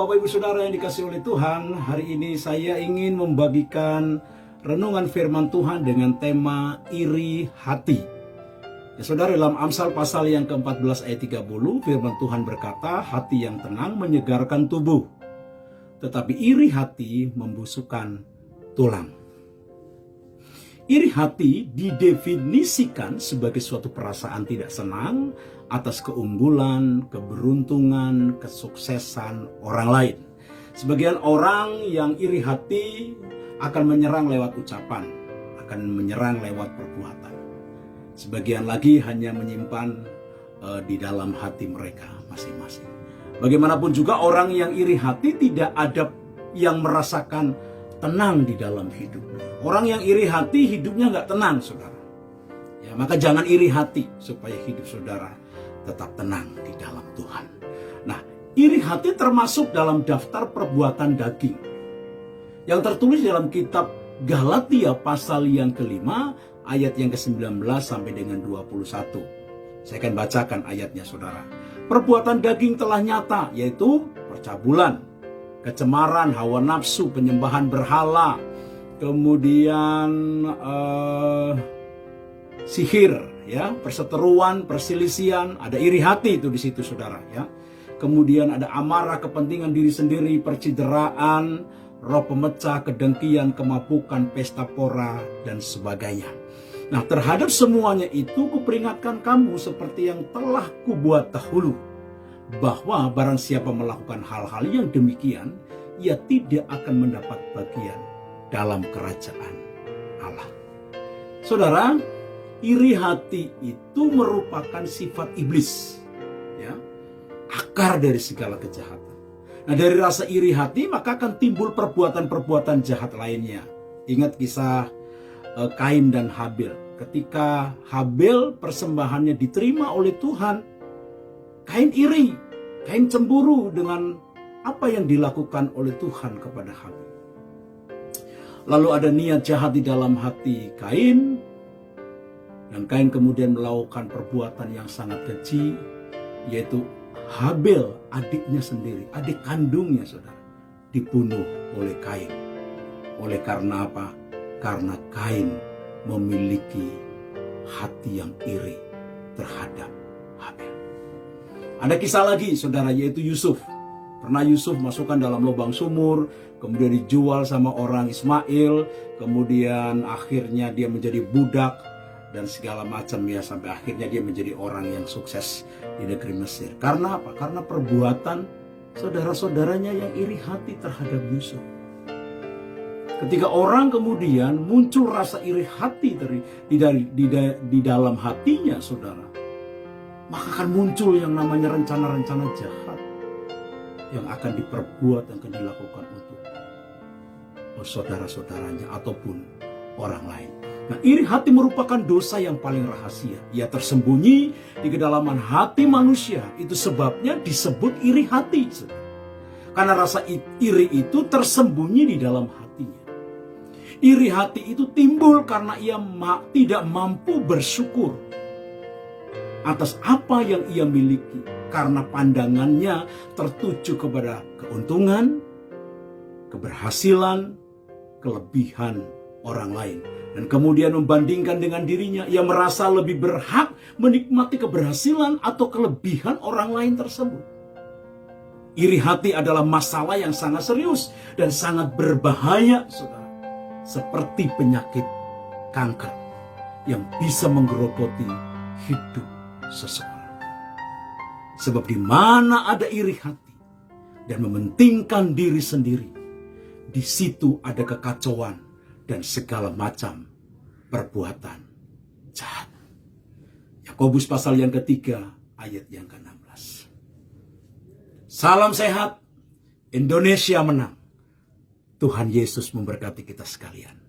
Bapak Ibu Saudara yang dikasihi oleh Tuhan, hari ini saya ingin membagikan renungan firman Tuhan dengan tema iri hati. Ya Saudara, dalam Amsal pasal yang ke-14 ayat 30, firman Tuhan berkata, hati yang tenang menyegarkan tubuh, tetapi iri hati membusukkan tulang. Iri hati didefinisikan sebagai suatu perasaan tidak senang atas keunggulan, keberuntungan, kesuksesan orang lain. Sebagian orang yang iri hati akan menyerang lewat ucapan, akan menyerang lewat perbuatan. Sebagian lagi hanya menyimpan di dalam hati mereka masing-masing. Bagaimanapun juga orang yang iri hati tidak ada yang merasakan tenang di dalam hidupnya. Orang yang iri hati hidupnya nggak tenang, saudara. Ya, maka jangan iri hati supaya hidup saudara tetap tenang di dalam Tuhan. Nah, iri hati termasuk dalam daftar perbuatan daging yang tertulis dalam kitab Galatia pasal yang ke-5 ayat yang ke-19 sampai dengan 21. Saya akan bacakan ayatnya, saudara. Perbuatan daging telah nyata, yaitu percabulan, kecemaran, hawa nafsu, penyembahan berhala, kemudian sihir, ya, perseteruan, perselisihan, ada iri hati itu di situ, saudara, ya. Kemudian ada amarah, kepentingan diri sendiri, percideraan, roh pemecah, kedengkian, kemabukan, pesta pora, dan sebagainya. Nah, terhadap semuanya itu kuperingatkan kamu seperti yang telah kubuat dahulu, bahwa barang siapa melakukan hal-hal yang demikian, ia tidak akan mendapat bagian dalam kerajaan Allah. Saudara, iri hati itu merupakan sifat iblis, ya, akar dari segala kejahatan. Nah, dari rasa iri hati maka akan timbul perbuatan-perbuatan jahat lainnya. Ingat kisah Kain dan Habil. Ketika Habil persembahannya diterima oleh Tuhan, Kain iri, Kain cemburu dengan apa yang dilakukan oleh Tuhan kepada Habil. Lalu ada niat jahat di dalam hati Kain, dan Kain kemudian melakukan perbuatan yang sangat keji, yaitu Habil, adiknya sendiri, adik kandungnya, saudara, dibunuh oleh Kain. Oleh karena apa? Karena Kain memiliki hati yang iri terhadap Habil. Ada kisah lagi, saudara, yaitu Yusuf. Pernah Yusuf masukkan dalam lubang sumur, kemudian dijual sama orang Ismail, kemudian akhirnya dia menjadi budak, dan segala macam, ya, sampai akhirnya dia menjadi orang yang sukses di negeri Mesir. Karena apa? Karena perbuatan saudara-saudaranya yang iri hati terhadap Yusuf. Ketika orang kemudian muncul rasa iri hati di dalam hatinya, saudara, maka akan muncul yang namanya rencana-rencana jahat yang akan diperbuat, yang akan dilakukan untuk saudara-saudaranya ataupun orang lain. Nah, iri hati merupakan dosa yang paling rahasia. Ia tersembunyi di kedalaman hati manusia. Itu sebabnya disebut iri hati. Karena rasa iri itu tersembunyi di dalam hatinya. Iri hati itu timbul karena ia tidak mampu bersyukur atas apa yang ia miliki. Karena pandangannya tertuju kepada keuntungan, keberhasilan, kelebihan orang lain. Dan kemudian membandingkan dengan dirinya, ia merasa lebih berhak menikmati keberhasilan atau kelebihan orang lain tersebut. Iri hati adalah masalah yang sangat serius dan sangat berbahaya, saudara. Seperti penyakit kanker yang bisa menggerogoti hidup seseorang. Sebab di mana ada iri hati dan mementingkan diri sendiri, di situ ada kekacauan dan segala macam perbuatan jahat. Yakobus pasal yang ketiga ayat yang ke-16. Salam sehat, Indonesia menang. Tuhan Yesus memberkati kita sekalian.